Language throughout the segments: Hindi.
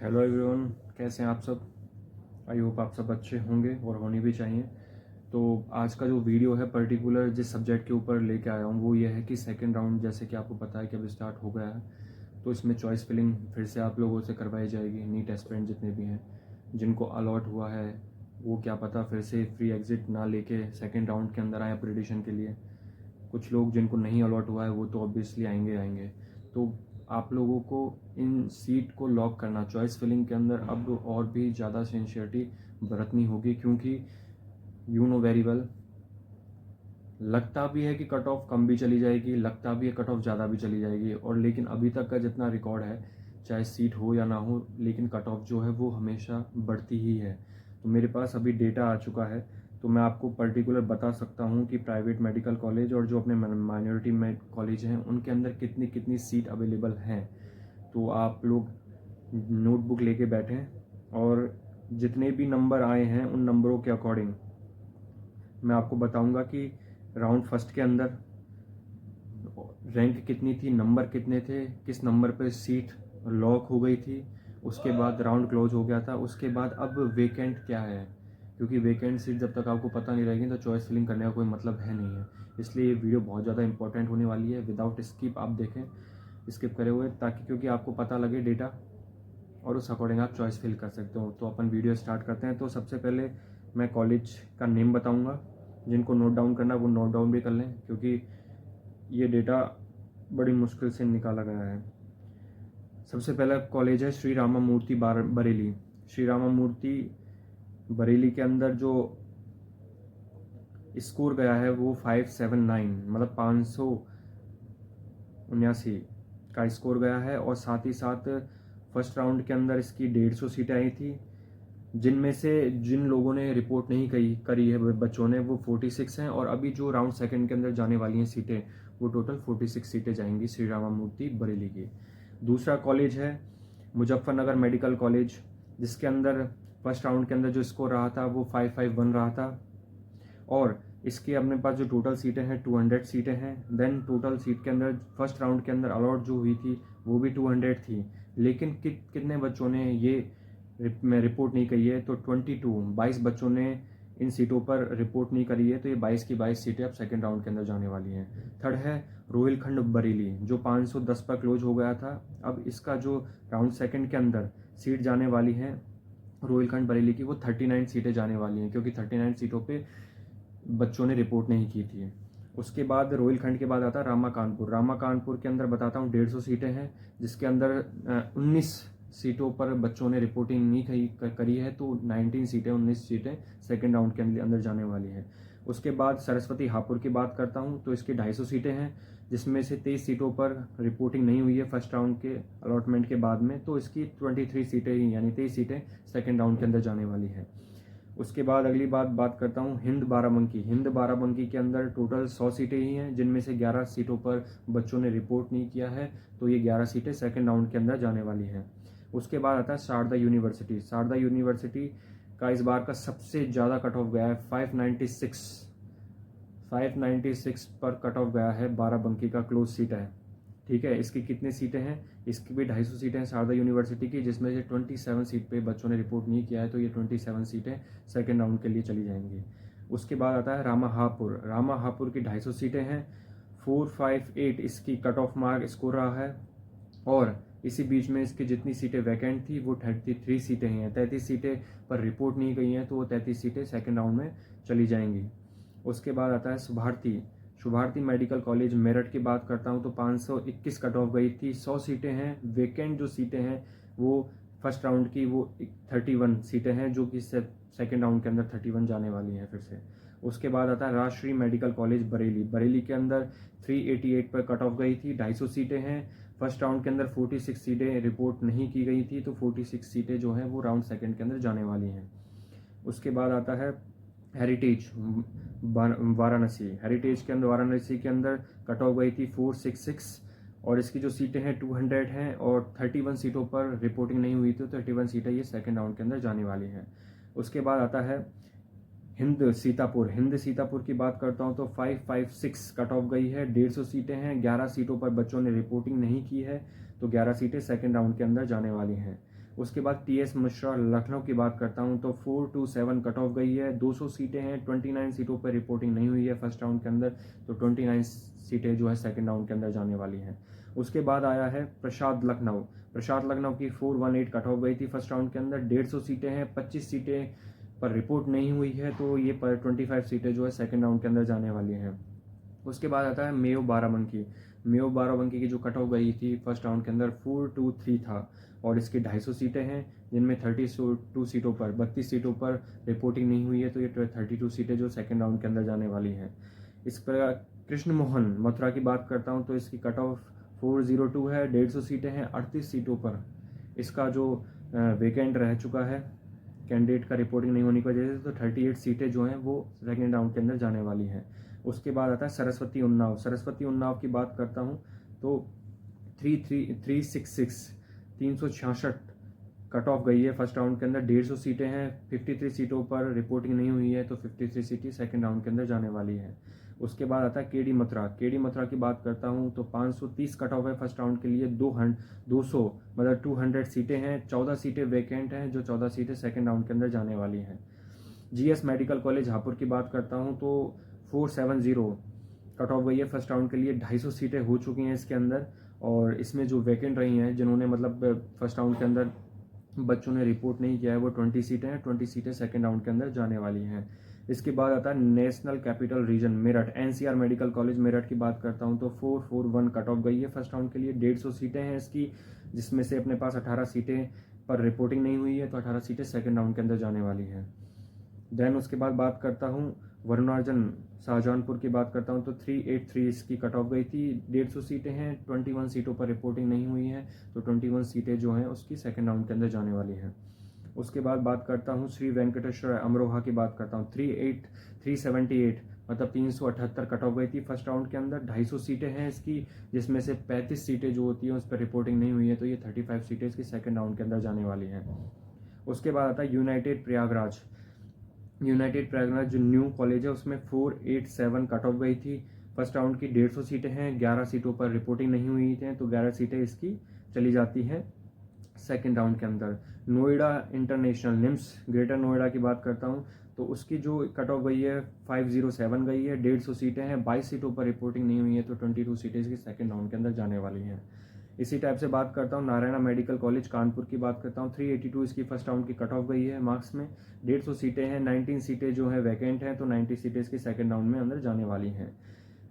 हेलो एवरीवन, कैसे हैं आप सब। आई होप आप सब अच्छे होंगे और होने भी चाहिए। तो आज का जो वीडियो है पर्टिकुलर जिस सब्जेक्ट के ऊपर लेके आया हूँ वो ये है कि सेकंड राउंड, जैसे कि आपको पता है कि अभी स्टार्ट हो गया है, तो इसमें चॉइस फिलिंग फिर से आप लोगों से करवाई जाएगी। नीट एस्पिरेंट जितने भी हैं जिनको अलॉट हुआ है वो क्या पता फिर से फ्री एग्ज़िट ना लेके सेकेंड राउंड के अंदर आए अपग्रेडेशन के लिए। कुछ लोग जिनको नहीं अलॉट हुआ है वो तो ऑब्वियसली आएंगे। तो आप लोगों को इन सीट को लॉक करना चॉइस फिलिंग के अंदर अब और भी ज़्यादा सिंसियरिटी बरतनी होगी, क्योंकि यू नो वेरी वेल, लगता भी है कि कट ऑफ कम भी चली जाएगी, लगता भी है कट ऑफ ज़्यादा भी चली जाएगी, और लेकिन अभी तक का जितना रिकॉर्ड है, चाहे सीट हो या ना हो, लेकिन कट ऑफ जो है वो हमेशा बढ़ती ही है। तो मेरे पास अभी डेटा आ चुका है, तो मैं आपको पर्टिकुलर बता सकता हूँ कि प्राइवेट मेडिकल कॉलेज और जो अपने माइनॉरिटी में कॉलेज हैं उनके अंदर कितनी कितनी सीट अवेलेबल हैं। तो आप लोग नोटबुक लेके बैठें और जितने भी नंबर आए हैं उन नंबरों के अकॉर्डिंग मैं आपको बताऊंगा कि राउंड फर्स्ट के अंदर रैंक कितनी थी, नंबर कितने थे, किस नंबर पे सीट लॉक हो गई थी, उसके बाद राउंड क्लोज हो गया था, उसके बाद अब वेकेंट क्या है। क्योंकि वेकेंट सीट जब तक आपको पता नहीं रहेगी तो चॉइस फिलिंग करने का कोई मतलब है नहीं है। इसलिए ये वीडियो बहुत ज़्यादा इंपॉर्टेंट होने वाली है। विदाउट स्किप आप देखें, स्किप करे हुए, ताकि क्योंकि आपको पता लगे डेटा और उस अकॉर्डिंग आप चॉइस फिल कर सकते हो। तो अपन वीडियो स्टार्ट करते हैं। तो सबसे पहले मैं कॉलेज का नेम बताऊंगा, जिनको नोट डाउन करना वो नोट डाउन भी कर लें, क्योंकि ये डेटा बड़ी मुश्किल से निकाला गया है। सबसे पहला कॉलेज है श्री रामा मूर्ति बरेली। श्री रामा मूर्ति बरेली के अंदर जो स्कोर गया है वो 579, मतलब 579 का स्कोर गया है। और साथ ही साथ फर्स्ट राउंड के अंदर इसकी 150 सीटें आई थी, जिनमें से जिन लोगों ने रिपोर्ट नहीं करी है बच्चों ने, वो 46 हैं। और अभी जो राउंड सेकंड के अंदर जाने वाली हैं सीटें, वो टोटल 46 सीटें जाएंगी श्री रामा मूर्ति बरेली की। दूसरा कॉलेज है मुजफ्फरनगर मेडिकल कॉलेज, जिसके अंदर फर्स्ट राउंड के अंदर जो स्कोर रहा था वो 551 रहा था। और इसके अपने पास जो टोटल सीटें हैं 200 सीटें हैं। देन टोटल सीट के अंदर फर्स्ट राउंड के अंदर अलॉट जो हुई थी वो भी 200 थी, लेकिन कितने बच्चों ने ये में रिपोर्ट नहीं करी है, तो 22 बच्चों ने इन सीटों पर रिपोर्ट नहीं करी है। तो ये 22 की 22 सीटें अब सेकेंड राउंड के अंदर जाने वाली हैं। थर्ड है रोहिलखंड बरेली, जो 510 पर क्लोज हो गया था। अब इसका जो राउंड सेकेंड के अंदर सीट जाने वाली है रोहिलखंड बरेली की, वो 39 सीटें जाने वाली हैं, क्योंकि 39 सीटों पे बच्चों ने रिपोर्ट नहीं की थी। उसके बाद रोहिलखंड के बाद आता है रामा कानपुर। रामा कानपुर के अंदर बताता हूँ 150 सीटें हैं, जिसके अंदर 19 सीटों पर बच्चों ने रिपोर्टिंग नहीं करी है, तो 19 सीटें 19 सीटें सेकेंड राउंड के अंदर जाने वाली हैं। उसके बाद सरस्वती हापुड़ की बात करता हूँ, तो इसकी 250 सीटें हैं, जिसमें से 23 सीटों पर रिपोर्टिंग नहीं हुई है फर्स्ट राउंड के अलॉटमेंट के बाद में, तो इसकी 23 सीटें ही, यानी 23 सीटें सेकेंड राउंड के अंदर जाने वाली है। उसके बाद अगली बात करता हूँ हिंद बाराबंकी। हिंद बाराबंकी के अंदर टोटल 100 सीटें ही हैं, जिनमें से 11 सीटों पर बच्चों ने रिपोर्ट नहीं किया है, तो ये 11 सीटें सेकेंड राउंड के अंदर जाने वाली हैं। उसके बाद आता है शारदा यूनिवर्सिटी। शारदा यूनिवर्सिटी का इस बार का सबसे ज़्यादा कट ऑफ गया है 596 पर कट ऑफ गया है। बाराबंकी का क्लोज सीट है, ठीक है। इसकी कितनी सीटें हैं, इसकी भी 250 सीटें हैं शारदा यूनिवर्सिटी की, जिसमें से 27 सीट पे बच्चों ने रिपोर्ट नहीं किया है, तो ये 27 सीटें सेकेंड राउंड के लिए चली जाएंगी। उसके बाद आता है रामाहापुर। रामाहापुर की 250 सीटें हैं, 458 इसकी कट ऑफ मार्क स्कोर रहा है। और इसी बीच में इसकी जितनी सीटें वैकेंट थी वो 33 सीटें ही हैं। 33 सीटें पर रिपोर्ट नहीं गई हैं, तो वो 33 सीटें सेकेंड राउंड में चली जाएंगी। उसके बाद आता है शुभारती मेडिकल कॉलेज मेरठ की बात करता हूँ, तो 521 कट ऑफ गई थी। 100 सीटें हैं। वेकेंट जो सीटें हैं वो फर्स्ट राउंड की वो 31 सीटें हैं, जो कि सेकेंड राउंड के अंदर 31 जाने वाली हैं फिर से। उसके बाद आता है राजश्री मेडिकल कॉलेज बरेली। बरेली के अंदर 388 पर कट ऑफ गई थी, 250 सीटें हैं। फर्स्ट राउंड के अंदर 46 सीटें रिपोर्ट नहीं की गई थी, तो 46 सीटें जो हैं वो राउंड सेकेंड के अंदर जाने वाली हैं। उसके बाद आता है हेरिटेज वाराणसी। हेरिटेज के अंदर वाराणसी के अंदर कट ऑफ गई थी 466, और इसकी जो सीटें हैं 200 हैं, और 31 सीटों पर रिपोर्टिंग नहीं हुई थी, तो 31 सीटें ये सेकेंड राउंड के अंदर जाने वाली हैं। उसके बाद आता है हिंद सीतापुर की बात करता हूँ, तो 556 कट ऑफ गई है। 150 सीटें हैं, 11 सीटों पर बच्चों ने रिपोर्टिंग नहीं की है, तो 11 सीटें सेकेंड राउंड के अंदर जाने वाली हैं। उसके बाद TS मिश्रा लखनऊ की बात करता हूँ तो 427 कट ऑफ गई है। 200 सीटें हैं, 29 सीटों पर रिपोर्टिंग नहीं हुई है फर्स्ट राउंड के अंदर, तो 29 सीटें जो है सेकंड राउंड के अंदर जाने वाली हैं। उसके बाद आया है प्रसाद लखनऊ की 418 कट ऑफ गई थी फर्स्ट राउंड के अंदर। 150 सीटें हैं, 25 सीटें पर रिपोर्ट नहीं हुई है, तो ये पर 25 सीटें जो है सेकंड राउंड के अंदर जाने वाली हैं। उसके बाद आता है मेयो बाराबंकी की जो कट ऑफ गई थी फर्स्ट राउंड के अंदर 423 था, और इसकी 250 सीटें हैं, जिनमें 32 सीटों पर 32 सीटों पर रिपोर्टिंग नहीं हुई है, तो ये 32 सीटें जो सेकंड राउंड के अंदर जाने वाली हैं। इस पर कृष्ण मोहन मथुरा की बात करता हूँ तो इसकी कट ऑफ 402 है, 150 सीटें हैं, 38 सीटों पर इसका जो वेकेंट रह चुका है कैंडिडेट का रिपोर्टिंग नहीं होने की वजह से, तो 38 सीटें जो हैं वो सेकेंड राउंड के अंदर जाने वाली हैं। उसके बाद आता है सरस्वती उन्नाव की बात करता हूँ तो 366 कट ऑफ गई है फर्स्ट राउंड के अंदर। 150 सीटें हैं, 53 सीटों पर रिपोर्टिंग नहीं हुई है, तो 53 सीटें सेकंड राउंड के अंदर जाने वाली है। उसके बाद आता है केडी मथुरा की बात करता हूँ तो 530 कट ऑफ है फर्स्ट राउंड के लिए। 200 मतलब 200 सीटें हैं, 14 सीटें वैकेंट हैं, जो 14 सीटें सेकंड राउंड के अंदर जाने वाली हैं। GS मेडिकल कॉलेज हापुड़ की बात करता हूँ तो 470 कट ऑफ गई है फर्स्ट राउंड के लिए। 250 सीटें हो चुकी हैं इसके अंदर, और इसमें जो वैकेंट रही हैं जिन्होंने मतलब फर्स्ट राउंड के अंदर बच्चों ने रिपोर्ट नहीं किया है, वो 20 सीटें हैं, 20 सीटें सेकंड राउंड के अंदर जाने वाली हैं। इसके बाद आता है national capital region Meerut, NCR medical college Meerut की बात करता हूँ तो 441 कट ऑफ गई है फर्स्ट राउंड के लिए। 150 सीटें हैं इसकी, जिसमें से अपने पास 18 सीटें पर रिपोर्टिंग नहीं हुई है, तो 18 सीटें सेकंड राउंड के अंदर जाने वाली हैं। देन उसके बाद बात करता हूँ वरुणार्जन शाहजहानपुर की बात करता हूँ तो 383 इसकी कट ऑफ गई थी। 150 सीटें हैं, 21 सीटों पर रिपोर्टिंग नहीं हुई है, तो 21 सीटें जो हैं उसकी सेकंड राउंड के अंदर जाने वाली हैं। उसके बाद बात करता हूँ श्री वेंकटेश्वर अमरोहा की बात करता हूँ 378 मतलब 378 कट ऑफ गई थी फर्स्ट राउंड के अंदर। 250 सीटें हैं इसकी, जिसमें से 35 सीटें जो होती हैं उस पर रिपोर्टिंग नहीं हुई है, तो ये 35 सीटें इसकी सेकंड राउंड के अंदर जाने वाली हैं। उसके बाद आता है यूनाइटेड प्रयागराज जो न्यू कॉलेज है, उसमें 487 कट ऑफ गई थी फर्स्ट राउंड की। 150 सीटें हैं, 11 सीटों पर रिपोर्टिंग नहीं हुई थी, तो 11 सीटें इसकी चली जाती हैं सेकेंड राउंड के अंदर। नोएडा इंटरनेशनल निम्स ग्रेटर नोएडा की बात करता हूँ तो उसकी जो कट ऑफ गई है 507 गई है। 150 सीटें हैं, 22 सीटों पर रिपोर्टिंग नहीं हुई है, तो 22 सीटें इसकी सेकेंड राउंड के अंदर जाने वाली हैं। इसी टाइप से बात करता हूँ नारायणा मेडिकल कॉलेज कानपुर की बात करता हूँ 382 इसकी फर्स्ट राउंड की कट ऑफ गई है मार्क्स में। 150 सीटें हैं, 19 सीटें जो है वैकेंट हैं, तो 90 सीटें इसकी सेकंड राउंड में अंदर जाने वाली हैं।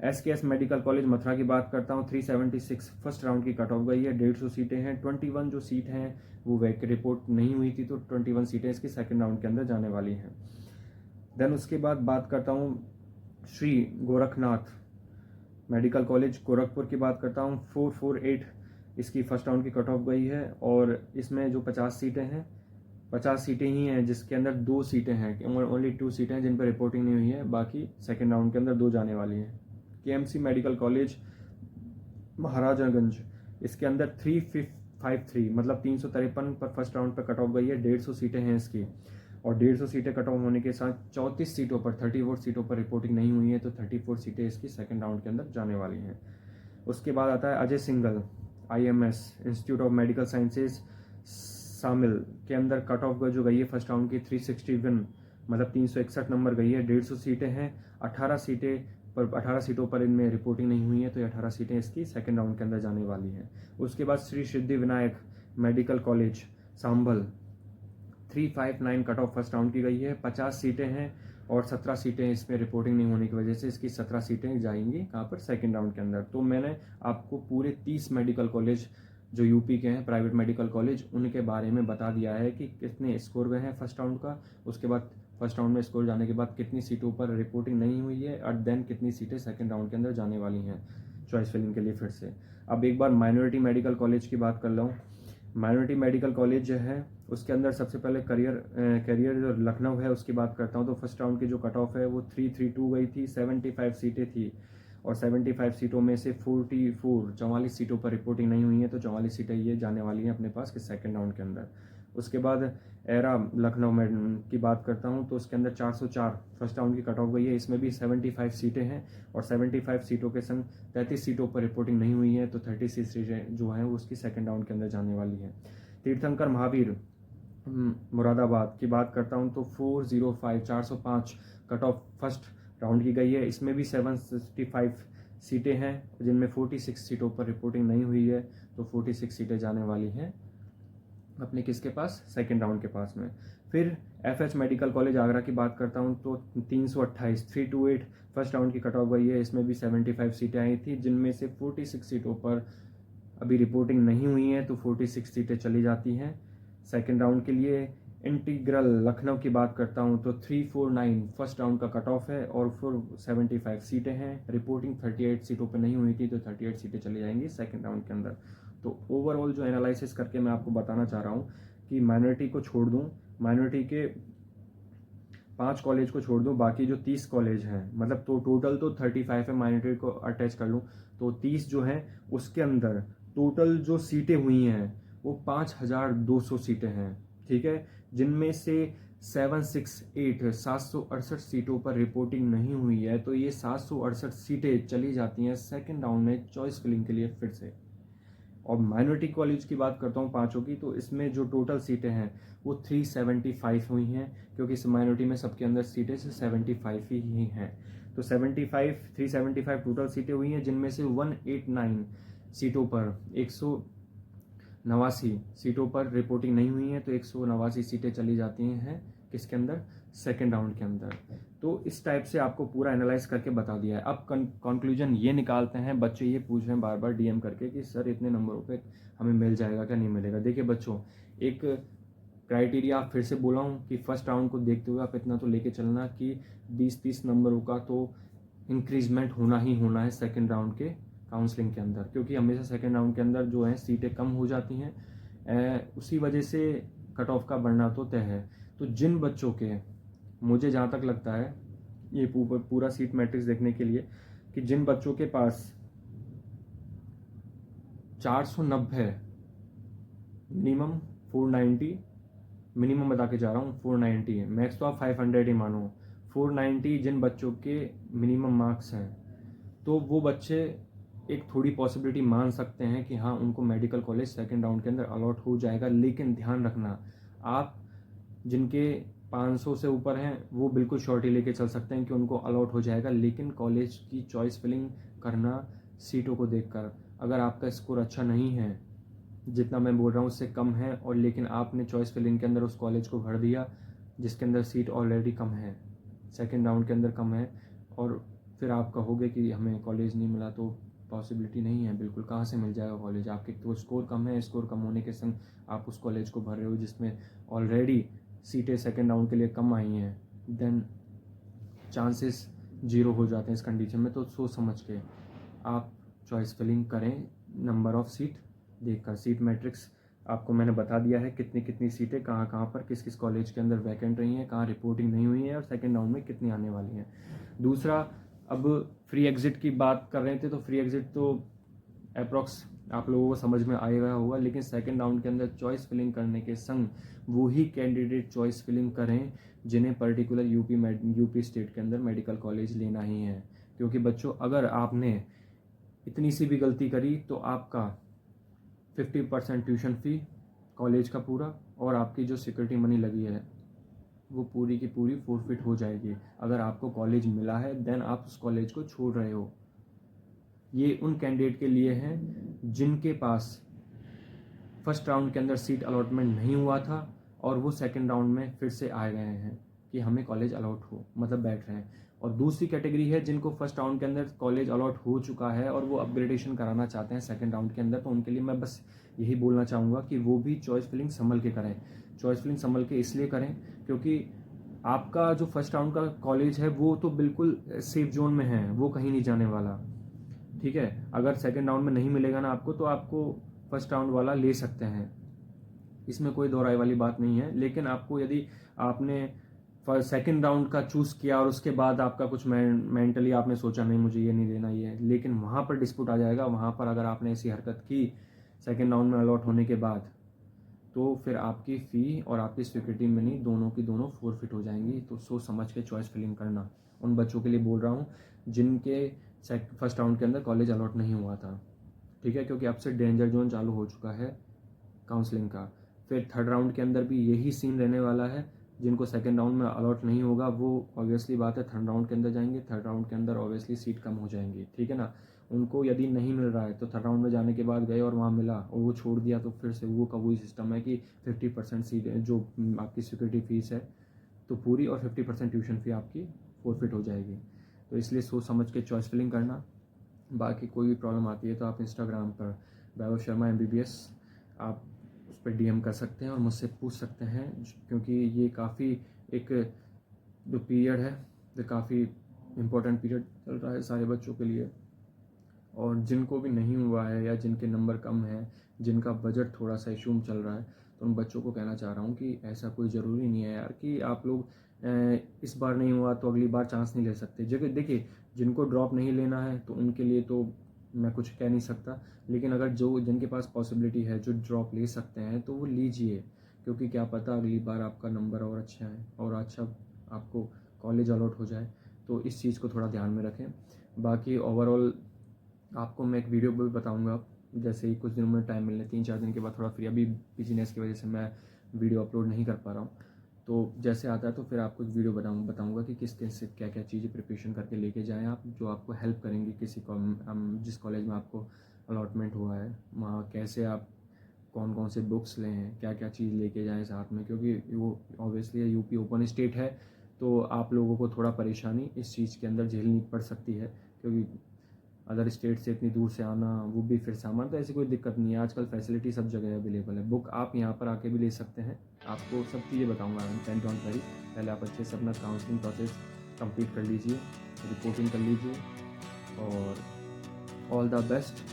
SKS मेडिकल कॉलेज मथुरा की बात करता हूँ 376 फर्स्ट राउंड की कट ऑफ गई है। 150 सीटें हैं, 21 जो सीट हैं वो वैक रिपोर्ट नहीं हुई थी, तो 21 सीटें इसकी सेकंड राउंड के अंदर जाने वाली हैं। देन उसके बाद बात करता हूँ श्री गोरखनाथ मेडिकल कॉलेज गोरखपुर की बात करता हूँ 448 इसकी फर्स्ट राउंड की कट ऑफ गई है, और इसमें जो 50 सीटें हैं 50 सीटें ही हैं, जिसके अंदर 2 सीटें हैं, ओनली 2 सीटें हैं जिन पर रिपोर्टिंग नहीं हुई है, बाकी सेकेंड राउंड के अंदर 2 जाने वाली हैं। KMC मेडिकल कॉलेज महाराजगंज, इसके अंदर 353 मतलब 353 पर फर्स्ट राउंड पर कट ऑफ गई है। 150 सीटें हैं इसकी, और 150 सीटें कट ऑफ होने के साथ 34 सीटों पर 34 सीटों पर रिपोर्टिंग नहीं हुई है, तो 34 सीटें इसकी सेकंड राउंड के अंदर जाने वाली हैं। उसके बाद आता है Ajay Singhal IMS institute of medical sciences शामिल के अंदर कट ऑफ जो गई है फर्स्ट राउंड की 361 मतलब 361 नंबर गई है। 150 सीटें हैं, 18 सीटों पर इनमें रिपोर्टिंग नहीं हुई है, तो ये 18 सीटें इसकी सेकंड राउंड के अंदर जाने वाली हैं। उसके बाद Shri Siddhi Vinayak medical college Sambhal 359 cut off first round की गई है। 50 सीटें हैं, और 17 सीटें इसमें रिपोर्टिंग नहीं होने की वजह से इसकी 17 सीटें जाएंगी कहाँ पर सेकंड राउंड के अंदर। तो मैंने आपको पूरे 30 मेडिकल कॉलेज जो यूपी के हैं प्राइवेट मेडिकल कॉलेज, उनके बारे में बता दिया है कि कितने स्कोर गए हैं फर्स्ट राउंड का, उसके बाद फर्स्ट राउंड में स्कोर जाने के बाद कितनी सीटों पर रिपोर्टिंग नहीं हुई है, और देन कितनी सीटें सेकंड राउंड के अंदर जाने वाली हैं चॉइस फिलिंग के लिए फिर से। अब एक बार माइनॉरिटी मेडिकल कॉलेज की बात कर लूँ। माइनॉरिटी मेडिकल कॉलेज जो है उसके अंदर सबसे पहले करियर जो लखनऊ है उसकी बात करता हूँ तो फर्स्ट राउंड की जो कट ऑफ है वो 332 गई थी। 75 सीटें थी, और 75 सीटों में से 44 सीटों पर रिपोर्टिंग नहीं हुई है, तो 44 सीटें ये जाने वाली हैं अपने पास कि सेकंड राउंड के अंदर। उसके बाद एरा लखनऊ में की बात करता हूँ तो उसके अंदर 404 फर्स्ट राउंड की कट ऑफ गई है। इसमें भी 75 सीटें हैं, और 75 सीटों के संग 33 सीटों पर रिपोर्टिंग नहीं हुई है, तो 36 सीटें जो हैं वो उसकी सेकंड राउंड के अंदर जाने वाली है। तीर्थंकर महावीर मुरादाबाद की बात करता हूँ तो 405 कट ऑफ फर्स्ट राउंड की गई है। इसमें भी 765 सीटें हैं जिनमें 46 सीटों पर रिपोर्टिंग नहीं हुई है, तो 46 सीटें जाने वाली हैं अपने किसके पास, सेकेंड राउंड के पास में। फिर FH मेडिकल कॉलेज आगरा की बात करता हूँ तो 328 फर्स्ट राउंड की कट ऑफ गई है। इसमें भी 75 सीटें आई थी जिनमें से 46 सीटों पर अभी रिपोर्टिंग नहीं हुई है, तो 46 सीटें चली जाती हैं सेकेंड राउंड के लिए। इंटीग्रल लखनऊ की बात करता हूँ तो 349 फर्स्ट राउंड का कट ऑफ है और 475 सीटें हैं। रिपोर्टिंग 38 सीटों पर नहीं हुई थी, तो 38 सीटें चली जाएंगी सेकेंड राउंड के अंदर। तो ओवरऑल जो एनालिसिस करके मैं आपको बताना चाह रहा हूँ कि माइनॉरिटी को छोड़ दूँ, माइनॉरिटी के 5 कॉलेज को छोड़ दूँ, बाकी जो 30 कॉलेज हैं, मतलब तो टोटल तो 35 है, माइनॉरिटी को अटैच कर लूँ तो 30 जो हैं उसके अंदर टोटल जो सीटें हुई हैं वो 5200 सीटें हैं, ठीक है, जिनमें से 768 सीटों पर रिपोर्टिंग नहीं हुई है, तो ये 768 सीटें चली जाती हैं सेकेंड राउंड में चॉइस फिलिंग के लिए फिर से। और माइनॉरिटी कॉलेज की बात करता हूँ 5 की, तो इसमें जो टोटल सीटें हैं वो 375 हुई हैं, क्योंकि इस माइनॉरिटी में सबके अंदर सीटें से 75 ही हैं, तो 375 टोटल सीटें हुई हैं, जिनमें से 189 सीटों पर 189 सीटों पर रिपोर्टिंग नहीं हुई है, तो 189 सीटें चली जाती हैं किसके अंदर, सेकेंड राउंड के अंदर। तो इस टाइप से आपको पूरा एनालाइज करके बता दिया है। अब कंक्लूजन ये निकालते हैं, बच्चे ये पूछ रहे हैं बार बार DM करके कि सर इतने नंबरों पे हमें मिल जाएगा क्या, नहीं मिलेगा। देखिए बच्चों, एक क्राइटेरिया फिर से बोला हूँ कि फर्स्ट राउंड को देखते हुए आप इतना तो लेके चलना कि 20-30 नंबरों का तो इंक्रीजमेंट होना ही होना है सेकेंड राउंड के काउंसलिंग के अंदर, क्योंकि हमेशा सेकेंड राउंड के अंदर जो है सीटें कम हो जाती हैं, उसी वजह से कट ऑफ का बढ़ना तो तय है। तो जिन बच्चों के, मुझे जहाँ तक लगता है ये पूरा सीट मैट्रिक्स देखने के लिए, कि जिन बच्चों के पास 490 मिनिमम 490, मिनिमम बता के जा रहा हूँ 490 है, मैक्स तो आप 500 ही मानो, 490 जिन बच्चों के मिनिमम मार्क्स हैं, तो वो बच्चे एक थोड़ी पॉसिबिलिटी मान सकते हैं कि हाँ उनको मेडिकल कॉलेज सेकेंड राउंड के अंदर अलॉट हो जाएगा। लेकिन ध्यान रखना, आप जिनके 500 से ऊपर हैं वो बिल्कुल श्योरिटी लेके चल सकते हैं कि उनको अलॉट हो जाएगा, लेकिन कॉलेज की चॉइस फिलिंग करना सीटों को देखकर। अगर आपका स्कोर अच्छा नहीं है, जितना मैं बोल रहा हूँ उससे कम है, और लेकिन आपने चॉइस फिलिंग के अंदर उस कॉलेज को भर दिया जिसके अंदर सीट ऑलरेडी कम है, सेकेंड राउंड के अंदर कम है, और फिर आप कहोगे कि हमें कॉलेज नहीं मिला, तो पॉसिबिलिटी नहीं है बिल्कुल, कहाँ से मिल जाएगा कॉलेज। आपके तो स्कोर कम है, स्कोर कम होने के संग आप उस कॉलेज को भर रहे हो जिसमें ऑलरेडी सीटें सेकेंड राउंड के लिए कम आई हैं, देन चांसेस 0 हो जाते हैं इस कंडीशन में। तो सोच समझ के आप चॉइस फिलिंग करें, नंबर ऑफ सीट देखकर। सीट मैट्रिक्स आपको मैंने बता दिया है, कितनी कितनी सीटें कहाँ कहाँ पर किस किस कॉलेज के अंदर वैकेंट रही हैं, कहाँ रिपोर्टिंग नहीं हुई है, और सेकेंड राउंड में कितनी आने वाली हैं। दूसरा, अब फ्री एग्ज़िट की बात कर रहे थे, तो फ्री एग्ज़िट तो अप्रॉक्स आप लोगों को समझ में आएगा होगा, लेकिन सेकेंड राउंड के अंदर चॉइस फिलिंग करने के संग वो ही कैंडिडेट चॉइस फिलिंग करें जिन्हें पर्टिकुलर यूपी स्टेट के अंदर मेडिकल कॉलेज लेना ही है। क्योंकि बच्चों, अगर आपने इतनी सी भी गलती करी तो आपका 50% ट्यूशन फ़ी कॉलेज का पूरा, और आपकी जो सिक्योरिटी मनी लगी है वो पूरी की पूरी फोरफिट हो जाएगी। अगर आपको कॉलेज मिला है देन आप उस कॉलेज को छोड़ रहे हो। ये उन कैंडिडेट के लिए हैं जिनके पास फर्स्ट राउंड के अंदर सीट अलॉटमेंट नहीं हुआ था और वो सेकंड राउंड में फिर से आ गए हैं कि हमें कॉलेज अलॉट हो, मतलब बैठ रहे हैं। और दूसरी कैटेगरी है जिनको फर्स्ट राउंड के अंदर कॉलेज अलॉट हो चुका है और वो अपग्रेडेशन कराना चाहते हैं सेकंड राउंड के अंदर, तो उनके लिए मैं बस यही बोलना चाहूँगा कि वो भी चॉइस फिलिंग संभल के करें। चॉइस फिलिंग संभल के इसलिए करें क्योंकि आपका जो फर्स्ट राउंड का कॉलेज है वो तो बिल्कुल सेफ जोन में है, वो कहीं नहीं जाने वाला, ठीक है। अगर सेकंड राउंड में नहीं मिलेगा ना आपको, तो आपको फर्स्ट राउंड वाला ले सकते हैं, इसमें कोई दोहराई वाली बात नहीं है। लेकिन आपको, यदि आपने सेकंड राउंड का चूज़ किया और उसके बाद आपका कुछ मेंटली आपने सोचा नहीं मुझे ये नहीं देना ये है, लेकिन वहाँ पर डिस्प्यूट आ जाएगा, वहाँ पर अगर आपने ऐसी हरकत की सेकंड राउंड में अलॉट होने के बाद, तो फिर आपकी फ़ी और आपकी सिक्योरिटी मनी दोनों की दोनों फोरफिट हो जाएंगी। तो सोच समझ के चॉइस फिलिंग करना। उन बच्चों के लिए बोल रहा हूँ जिनके फर्स्ट राउंड के अंदर कॉलेज अलॉट नहीं हुआ था, ठीक है, क्योंकि अब से डेंजर जोन चालू हो चुका है काउंसलिंग का। फिर थर्ड राउंड के अंदर भी यही सीन रहने वाला है। जिनको सेकंड राउंड में अलॉट नहीं होगा वो ऑब्वियसली बात है थर्ड राउंड के अंदर जाएंगे, थर्ड राउंड के अंदर ऑब्वियसली सीट कम हो जाएंगी, ठीक है ना। उनको यदि नहीं मिल रहा है तो थर्ड राउंड में जाने के बाद गए और वहाँ मिला और वो छोड़ दिया तो फिर से वो का वही सिस्टम है कि 50% सीट जो आपकी सिक्योरिटी फीस है तो पूरी, और 50% ट्यूशन फ़ी आपकी फॉरफिट हो जाएगी। तो इसलिए सोच समझ के चॉइस फिलिंग करना। बाकी कोई भी प्रॉब्लम आती है तो आप इंस्टाग्राम पर वैभव शर्मा MBBS आप उस पर DM कर सकते हैं और मुझसे पूछ सकते हैं, क्योंकि ये काफ़ी एक जो पीरियड है वो काफ़ी इम्पोर्टेंट पीरियड चल रहा है सारे बच्चों के लिए। और जिनको भी नहीं हुआ है या जिनके नंबर कम है, जिनका बजट थोड़ा सा इशू चल रहा है, तो उन बच्चों को कहना चाह रहा हूँ कि ऐसा कोई ज़रूरी नहीं है यार कि आप लोग इस बार नहीं हुआ तो अगली बार चांस नहीं ले सकते। जगह देखिए, जिनको ड्रॉप नहीं लेना है तो उनके लिए तो मैं कुछ कह नहीं सकता, लेकिन अगर जो जिनके पास पॉसिबिलिटी है जो ड्रॉप ले सकते हैं तो वो लीजिए, क्योंकि क्या पता अगली बार आपका नंबर और अच्छा है और अच्छा आपको कॉलेज अलॉट हो जाए। तो इस चीज़ को थोड़ा ध्यान में रखें। बाकी ओवरऑल आपको मैं एक वीडियो भी बताऊंगा जैसे ही कुछ दिनों में टाइम मिलने, 3-4 दिन के बाद, थोड़ा फ्री अभी बिजनेस की वजह से मैं वीडियो अपलोड नहीं कर पा रहा हूँ। तो जैसे आता है तो फिर आपको वीडियो बताऊंगा कि किस किस से क्या क्या चीज़ें प्रिपरेशन करके लेके जाएं आप, जो आपको हेल्प करेंगी किसी जिस कॉलेज में आपको अलॉटमेंट हुआ है वहाँ कैसे आप कौन कौन से बुक्स लें, क्या क्या चीज़ लेके जाएं साथ में, क्योंकि वो ऑब्वियसली यूपी ओपन स्टेट है तो आप लोगों को थोड़ा परेशानी इस चीज़ के अंदर झेलनी पड़ सकती है, क्योंकि अदर स्टेट से इतनी दूर से आना वो भी फिर सामान, तो ऐसी कोई दिक्कत नहीं है। आजकल फैसिलिटी सब जगह अवेलेबल है। बुक आप यहाँ पर आके भी ले सकते हैं। आपको सब चीज़ें बताऊँगा मैं, डोंट वरी। पहले आप अच्छे से अपना काउंसलिंग प्रोसेस कंप्लीट कर लीजिए, रिपोर्टिंग कर लीजिए और ऑल द बेस्ट।